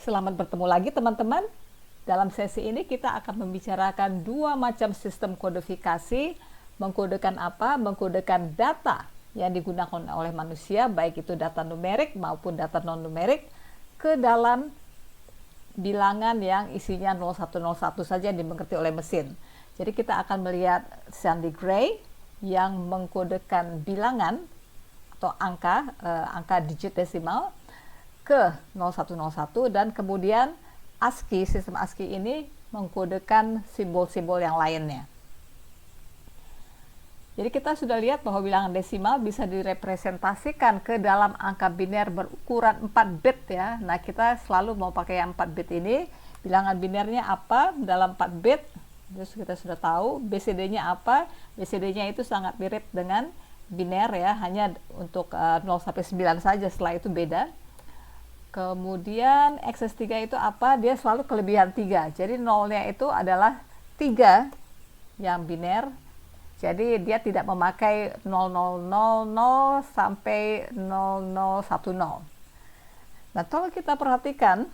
Selamat bertemu lagi teman-teman. Dalam sesi ini kita akan membicarakan dua macam sistem kodifikasi. Mengkodekan apa? Mengkodekan data yang digunakan oleh manusia, baik itu data numerik maupun data non-numerik, ke dalam bilangan yang isinya 0101 saja yang dimengerti oleh mesin. Jadi kita akan melihat Sandy Gray yang mengkodekan bilangan atau angka digit desimal ke 0101, dan kemudian ASCII, sistem ASCII ini mengkodekan simbol-simbol yang lainnya. Jadi kita sudah lihat bahwa bilangan desimal bisa direpresentasikan ke dalam angka biner berukuran 4 bit ya. Nah, kita selalu mau pakai yang 4 bit ini. Bilangan binernya apa dalam 4 bit? Terus kita sudah tahu. BCD-nya apa? BCD-nya itu sangat mirip dengan biner ya, hanya untuk 0 sampai 9 saja, setelah itu beda. Kemudian XS3 itu apa? Dia selalu kelebihan 3. Jadi nolnya itu adalah 3 yang biner. Jadi dia tidak memakai 0000 sampai 0010. Nah, kalau kita perhatikan,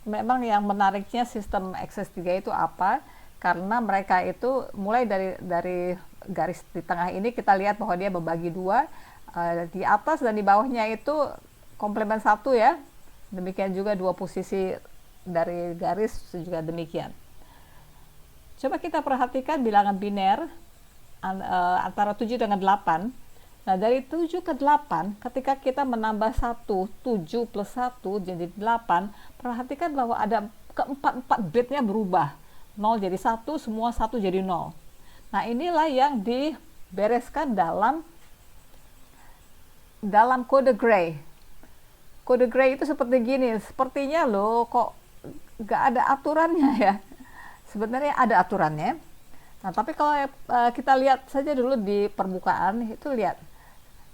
memang yang menariknya sistem XS3 itu apa? Karena mereka itu mulai dari garis di tengah ini kita lihat bahwa dia membagi dua. Di atas dan di bawahnya itu komplement 1 ya. Demikian juga dua posisi dari garis juga demikian. Coba kita perhatikan bilangan biner antara 7 dengan 8. Nah, dari 7 ke 8, ketika kita menambah 1, 7 plus 1 jadi 8, perhatikan bahwa ada keempat-empat bitnya berubah. 0 jadi 1, semua 1 jadi 0. Nah, inilah yang dibereskan dalam kode Gray. Kode Gray itu seperti gini, sepertinya loh kok nggak ada aturannya ya. Sebenarnya ada aturannya. Nah, tapi kalau kita lihat saja dulu di permukaan, itu lihat.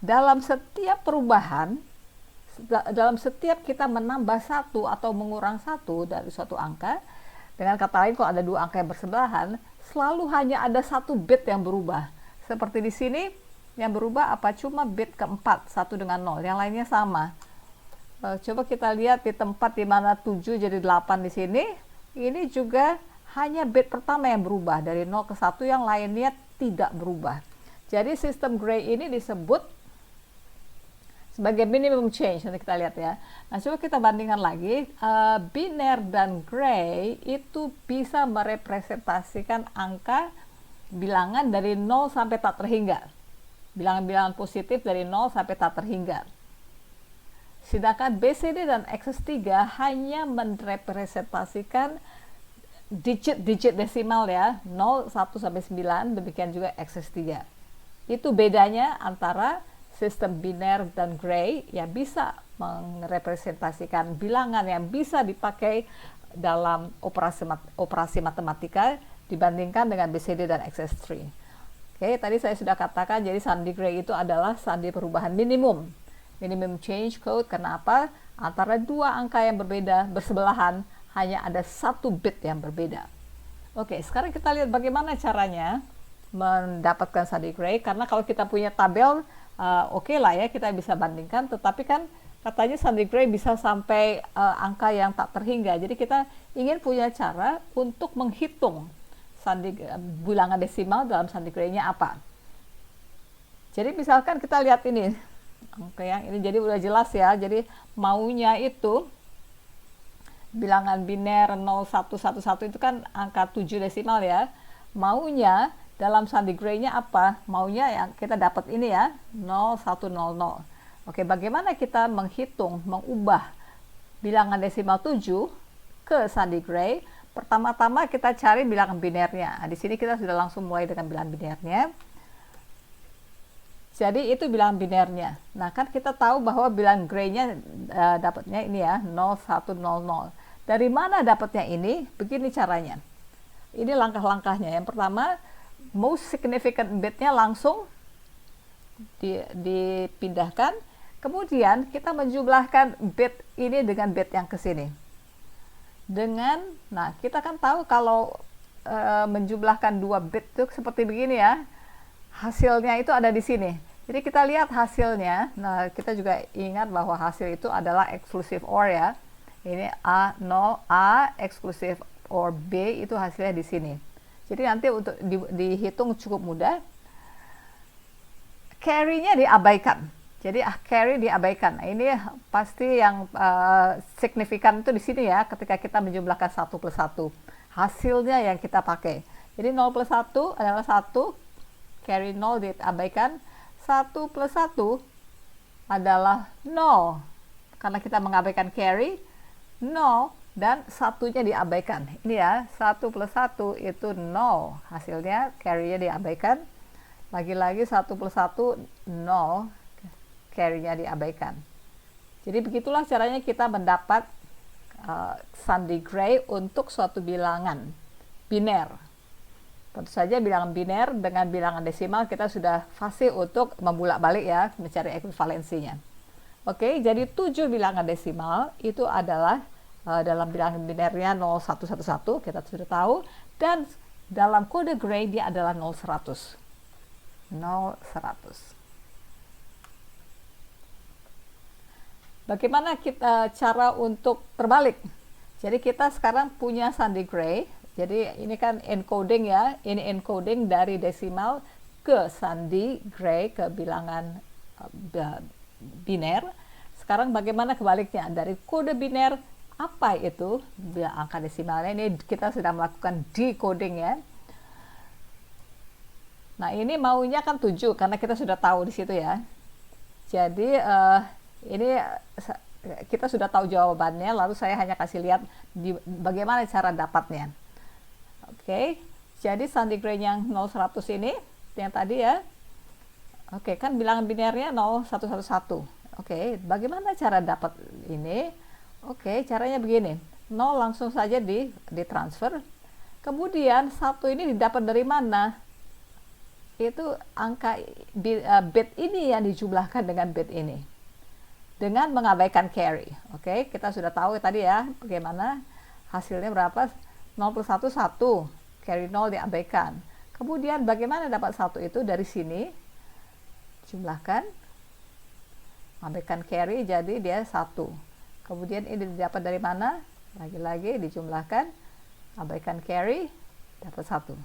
Dalam setiap perubahan, dalam setiap kita menambah 1 atau mengurang 1 dari suatu angka, dengan kata lain kalau ada dua angka yang bersebelahan, selalu hanya ada 1 bit yang berubah. Seperti di sini, yang berubah apa? Cuma bit keempat, 1 dengan 0, yang lainnya sama. Coba kita lihat di tempat di mana 7 jadi 8 di sini, ini juga hanya bit pertama yang berubah, dari 0 ke 1, yang lainnya tidak berubah. Jadi sistem Gray ini disebut sebagai minimum change, nanti kita lihat ya. Nah, coba kita bandingkan lagi, biner dan Gray itu bisa merepresentasikan angka bilangan dari 0 sampai tak terhingga. Bilangan-bilangan positif dari 0 sampai tak terhingga. Sedangkan BCD dan XS3 hanya merepresentasikan digit-digit desimal ya, 0, 1 sampai 9, demikian juga XS3. Itu bedanya antara sistem biner dan Gray yang bisa merepresentasikan bilangan yang bisa dipakai dalam operasi matematika dibandingkan dengan BCD dan XS3. Oke, tadi saya sudah katakan, jadi Sandy Gray itu adalah sandi perubahan minimum change code. Kenapa? Antara dua angka yang berbeda bersebelahan hanya ada 1 bit yang berbeda. Oke, sekarang kita lihat bagaimana caranya mendapatkan Sandy Gray. Karena kalau kita punya tabel, oke lah ya, kita bisa bandingkan. Tetapi kan katanya Sandy Gray bisa sampai angka yang tak terhingga. Jadi kita ingin punya cara untuk menghitung bilangan desimal dalam Sandy Gray-nya apa. Jadi misalkan kita lihat ini. Oke, yang ini jadi udah jelas ya. Jadi maunya itu bilangan biner 0111 itu kan angka 7 desimal ya. Maunya dalam Sandy Gray-nya apa? Maunya yang kita dapat ini ya, 0100. Oke, bagaimana kita mengubah bilangan desimal 7 ke Sandy Gray? Pertama-tama kita cari bilangan binernya. Nah, di sini kita sudah langsung mulai dengan bilangan binernya. Jadi itu bilangan binernya. Nah, kan kita tahu bahwa bilangan Gray-nya dapatnya ini ya, 0100. Dari mana dapatnya ini? Begini caranya. Ini langkah-langkahnya. Yang pertama, most significant bit-nya langsung dipindahkan. Kemudian kita menjumlahkan bit ini dengan bit yang ke sini. Nah, kita kan tahu kalau menjumlahkan 2 bit itu seperti begini ya. Hasilnya itu ada di sini. Jadi kita lihat hasilnya. Nah, kita juga ingat bahwa hasil itu adalah exclusive OR ya. Ini A 0, A eksklusif or B itu hasilnya di sini. Jadi nanti untuk dihitung cukup mudah. Carry-nya diabaikan. Jadi carry diabaikan. Nah, ini pasti yang signifikan itu di sini ya, ketika kita menjumlahkan 1 plus 1. Hasilnya yang kita pakai. Jadi 0 plus 1 adalah 1, carry 0 diabaikan. 1 plus 1 adalah 0. Karena kita mengabaikan carry, 0 dan satunya diabaikan. Ini ya, 1 plus 1 itu 0. Hasilnya carry-nya diabaikan. Lagi-lagi 1 plus 1, 0, carry-nya diabaikan. Jadi begitulah caranya kita mendapat Sunday Gray untuk suatu bilangan biner. Tentu saja bilangan biner dengan bilangan desimal kita sudah fasih untuk membulak-balik ya, mencari ekuivalensinya. Oke, jadi 7 bilangan desimal itu adalah dalam bilangan binernya 0111, kita sudah tahu, dan dalam kode Gray dia adalah 0100. 0100. Bagaimana kita cara untuk terbalik? Jadi kita sekarang punya Sunday Gray. Jadi ini kan encoding ya, ini encoding dari desimal ke Sunday Gray ke bilangan biner. Sekarang bagaimana kebaliknya? Dari kode biner apa itu angka desimalnya? Ini kita sudah melakukan decoding ya. Nah, ini maunya kan 7 karena kita sudah tahu di situ ya. Jadi ini kita sudah tahu jawabannya, lalu saya hanya kasih lihat bagaimana cara dapatnya. Oke, jadi Sunday Gray yang 0100 ini, yang tadi ya. Oke, kan bilangan binernya 0111. Oke, bagaimana cara dapat ini? Oke, caranya begini. 0 langsung saja ditransfer. Kemudian 1 ini didapat dari mana? Itu angka bit ini yang dijumlahkan dengan bit ini dengan mengabaikan carry. Oke, kita sudah tahu tadi ya bagaimana hasilnya berapa. 0 plus 1 1, carry 0 diabaikan. Kemudian bagaimana dapat 1 itu? Dari sini jumlahkan, abaikan carry, jadi dia 1. Kemudian ini didapat dari mana? Lagi-lagi dijumlahkan, abaikan carry, dapat 1.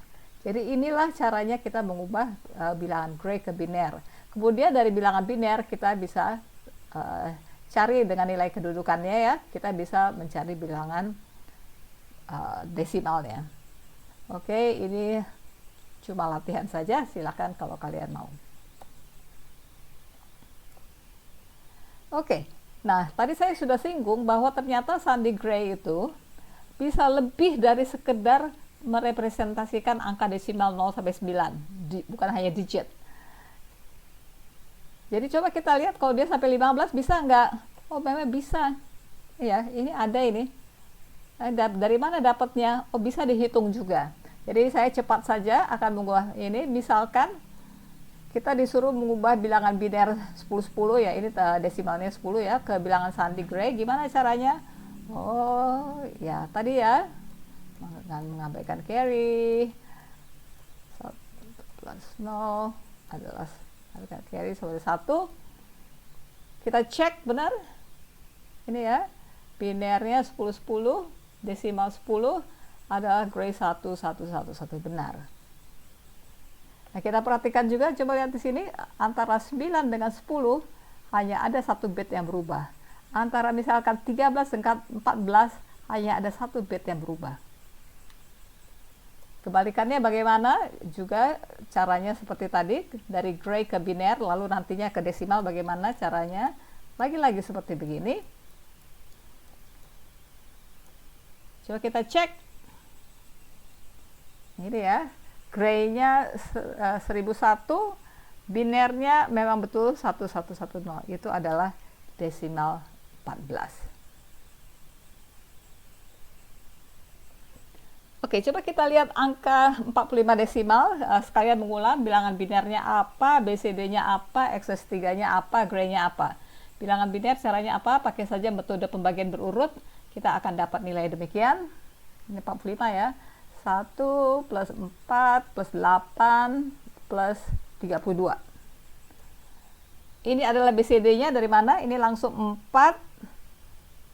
Jadi inilah caranya kita mengubah bilangan Gray ke biner. Kemudian dari bilangan biner kita bisa cari dengan nilai kedudukannya ya. Kita bisa mencari bilangan desimalnya. Oke, ini cuma latihan saja. Silakan kalau kalian mau. Oke, nah tadi saya sudah singgung bahwa ternyata Sunday Gray itu bisa lebih dari sekedar merepresentasikan angka desimal 0 sampai 9, bukan hanya digit. Jadi coba kita lihat kalau dia sampai 15 bisa nggak? Oh, memang bisa. Ya, ini ada ini. Dari mana dapatnya? Oh, bisa dihitung juga. Jadi saya cepat saja akan mengubah ini. Misalkan kita disuruh mengubah bilangan biner 10-10 ya, ini desimalnya 10 ya, ke bilangan Sunday Gray. Gimana caranya? Oh, ya tadi ya, dengan mengabaikan carry. 1 plus 0 adalah carry sebagai 1. Kita cek benar. Ini ya, binernya 10-10, desimal 10 adalah Gray 1-1-1-1 benar. Nah, kita perhatikan juga, coba lihat di sini, antara 9 dengan 10 hanya ada 1 bit yang berubah. Antara misalkan 13 dengan 14 hanya ada 1 bit yang berubah. Kebalikannya bagaimana? Juga caranya seperti tadi, dari Gray ke biner, lalu nantinya ke desimal bagaimana caranya? Lagi-lagi seperti begini. Coba kita cek. Ini ya, Gray-nya 1001, binernya memang betul 1110. Itu adalah desimal 14. Oke, coba kita lihat angka 45 desimal. Sekalian mengulang bilangan binernya apa, BCD-nya apa, XS3-nya apa, Gray-nya apa. Bilangan biner caranya apa? Pakai saja metode pembagian berurut. Kita akan dapat nilai demikian. Ini 45 ya. 1 plus 4 plus 8 plus 32. Ini adalah BCD-nya dari mana? Ini langsung 4,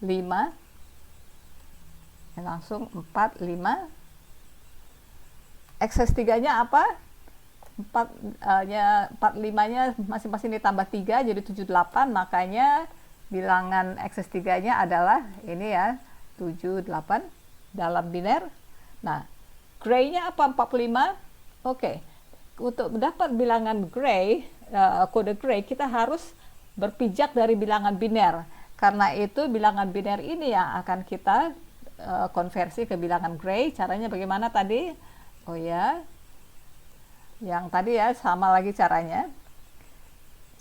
5, Ya, langsung 45. XS3-nya apa? 45-nya masing-masing ditambah 3 jadi 78, makanya bilangan XS3-nya adalah ini ya, 78 dalam biner. Nah, gray-nya apa? 45. Oke. Untuk mendapat bilangan gray, kode gray, kita harus berpijak dari bilangan biner. Karena itu bilangan biner ini yang akan kita konversi ke bilangan gray. Caranya bagaimana tadi? Oh ya, yang tadi ya, sama lagi caranya.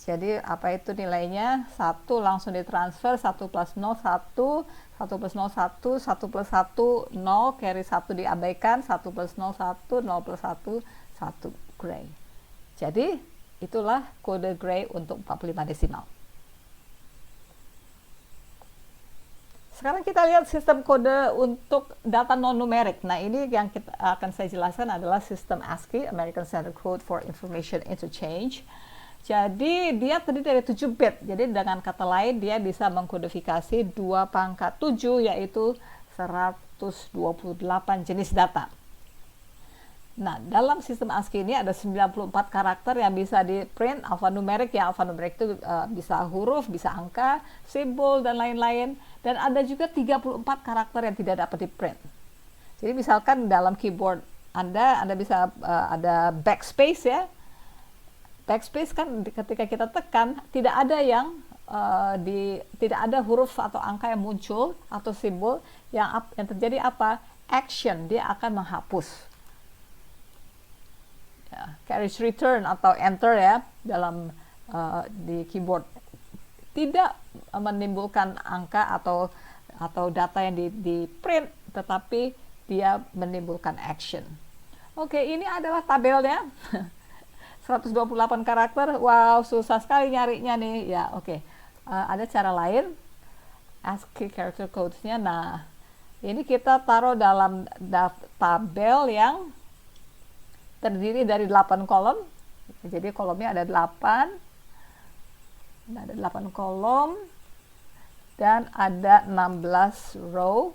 Jadi apa itu nilainya? 1 langsung ditransfer, 1 plus 0, 1, 1 plus 0, 1, 1 plus 1, 0, carry 1 diabaikan, 1 plus 0, 1, 0 plus 1, 1 gray. Jadi itulah kode gray untuk 45 desimal. Sekarang kita lihat sistem kode untuk data non-numerik. Nah, ini yang akan saya jelaskan adalah sistem ASCII, American Standard Code for Information Interchange. Jadi, dia terdiri dari 7 bit. Jadi, dengan kata lain, dia bisa mengkodifikasi 2 pangkat 7, yaitu 128 jenis data. Nah, dalam sistem ASCII ini ada 94 karakter yang bisa di print alfanumerik. Ya, alfanumerik itu bisa huruf, bisa angka, simbol, dan lain-lain. Dan ada juga 34 karakter yang tidak dapat di print. Jadi misalkan dalam keyboard Anda bisa ada backspace ya. Backspace kan ketika kita tekan tidak ada yang tidak ada huruf atau angka yang muncul atau simbol. Yang terjadi apa? Action, dia akan menghapus. Ya, carriage return atau enter ya dalam di keyboard tidak menimbulkan angka atau data yang di print, tetapi dia menimbulkan action. Oke, ini adalah tabelnya. 128 karakter. Wow, susah sekali nyarinya nih. Ya, oke. Ada cara lain. ASCII character codes-nya. Nah, ini kita taruh dalam tabel yang terdiri dari 8 kolom. Jadi kolomnya ada 8. Ada 8 kolom dan ada 16 row.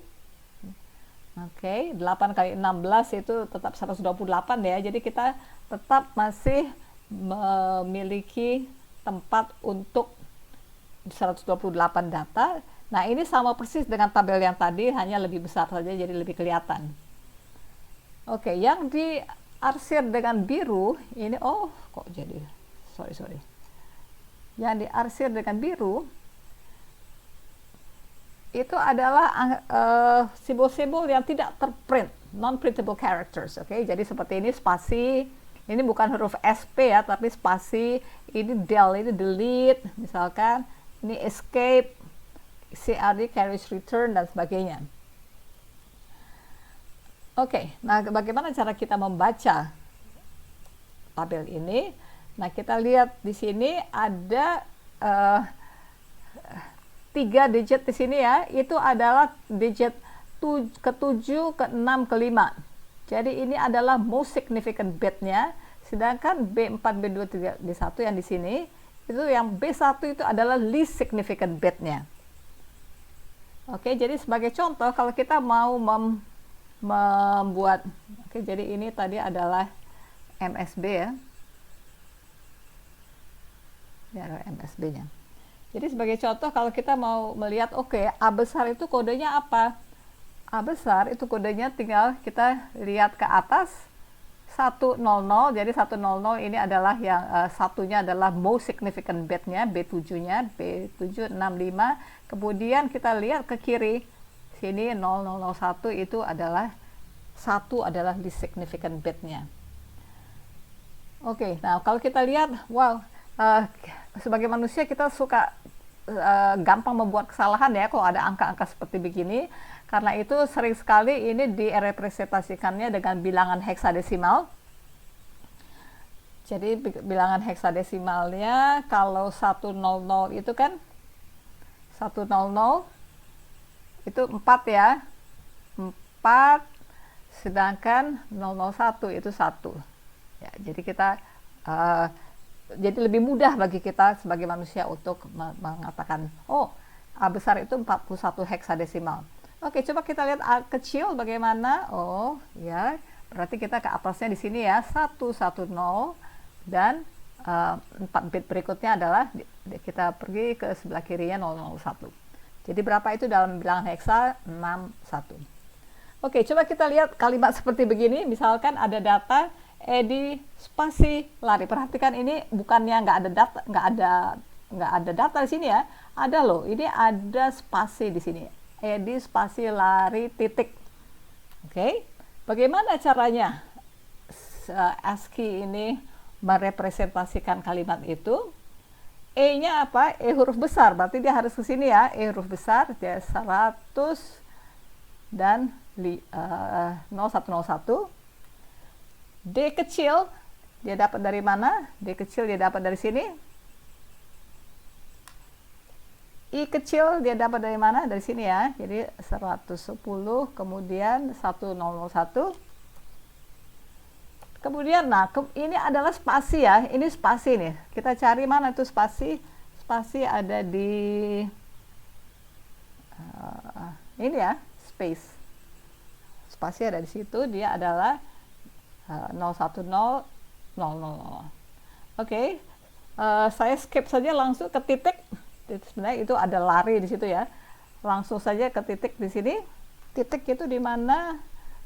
Oke, 8 kali 16 itu tetap 128 ya. Jadi kita tetap masih memiliki tempat untuk 128 data. Nah, ini sama persis dengan tabel yang tadi, hanya lebih besar saja jadi lebih kelihatan. Oke, yang diarsir dengan biru ini sorry. Yang diarsir dengan biru itu adalah simbol-simbol yang tidak terprint, non-printable characters. Oke, jadi seperti ini spasi, ini bukan huruf SP ya, tapi spasi, ini del, ini delete, misalkan, ini escape, CRD, carriage return, dan sebagainya. Oke, nah bagaimana cara kita membaca tabel ini? Nah, kita lihat di sini ada 3 digit di sini ya. Itu adalah digit ke-7, ke-6, ke-5. Jadi ini adalah most significant bit-nya. Sedangkan B4, B2, 3, B1 yang di sini, itu yang B1 itu adalah least significant bit-nya. Oke, jadi sebagai contoh, kalau kita mau membuat, jadi ini tadi adalah MSB ya. MSB-nya. Jadi sebagai contoh kalau kita mau melihat A besar itu kodenya apa? A besar itu kodenya tinggal kita lihat ke atas 100, jadi 100 ini adalah yang satunya adalah most significant bit-nya, B7-nya, B765. Kemudian kita lihat ke kiri sini 0001 itu adalah 1 adalah least significant bit-nya. Oke, nah kalau kita lihat, wow, sebagai manusia kita suka gampang membuat kesalahan ya kalau ada angka-angka seperti begini. Karena itu sering sekali ini direpresentasikannya dengan bilangan heksadesimal. Jadi bilangan heksadesimalnya kalau 100 itu kan 100 itu 4 ya. 4 sedangkan 001 itu 1. Ya, jadi kita jadi lebih mudah bagi kita sebagai manusia untuk mengatakan A besar itu 41 heksadesimal. Oke, coba kita lihat A kecil bagaimana. Oh, ya. Berarti kita ke atasnya di sini ya, 110 dan 4 bit berikutnya adalah kita pergi ke sebelah kirinya 001. Jadi berapa itu dalam bilangan heksa? 61. Oke, coba kita lihat kalimat seperti begini. Misalkan ada data Edi spasi lari. Perhatikan ini bukannya nggak ada data di sini ya. Ada loh. Ini ada spasi di sini. Edi spasi lari titik. Oke. Bagaimana caranya ASCII ini merepresentasikan kalimat itu? E-nya apa? E huruf besar. Berarti dia harus ke sini ya. E huruf besar. Dia 100 dan 0101. D kecil dia dapat dari mana? D kecil dia dapat dari sini. I kecil dia dapat dari mana? Dari sini ya. Jadi 110 kemudian 1001. Kemudian ini adalah spasi ya. Ini spasi nih. Kita cari mana itu spasi? Spasi ada di ini ya, space. Spasi ada di situ, dia adalah 010 000. Oke. Saya skip saja langsung ke titik. Sebenarnya itu ada lari di situ ya. Langsung saja ke titik di sini. Titik itu di mana?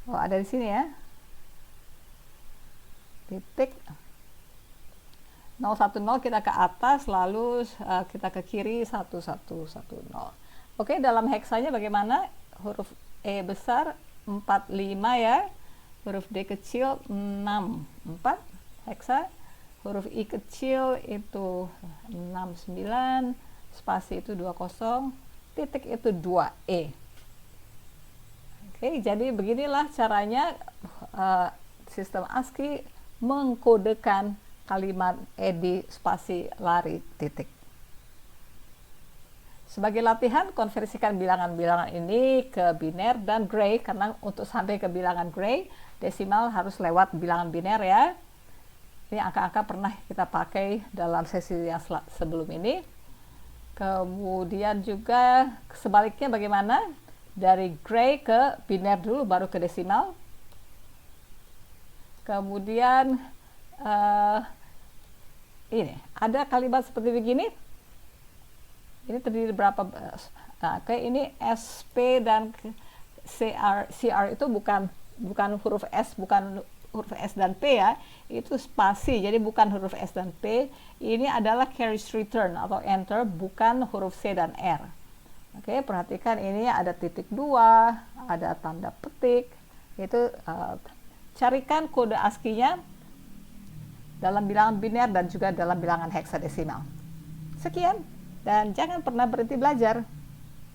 Oh, ada di sini ya. Titik 010 kita ke atas, lalu kita ke kiri 1110. Oke, dalam heksanya bagaimana? Huruf E besar 45 ya. Huruf D kecil 64 heksa. Huruf I kecil itu 69, spasi itu 20, titik itu 2E. Oke, jadi beginilah caranya sistem ASCII mengkodekan kalimat Edi spasi lari titik. Sebagai latihan, konversikan bilangan-bilangan ini ke biner dan gray, karena untuk sampai ke bilangan gray, desimal harus lewat bilangan biner ya. Ini angka-angka pernah kita pakai dalam sesi yang sebelum ini. Kemudian juga sebaliknya bagaimana? Dari gray ke biner dulu, baru ke desimal. Kemudian ini ada kalimat seperti begini. Ini terdiri berapa? Nah, kayak ini SP dan CR itu bukan huruf S, bukan huruf S dan P ya. Itu spasi, jadi bukan huruf S dan P. Ini adalah carriage return atau enter, bukan huruf C dan R. Oke, perhatikan ini ada titik 2, ada tanda petik. Itu carikan kode ASCII-nya dalam bilangan biner dan juga dalam bilangan heksadesimal. Sekian, dan jangan pernah berhenti belajar.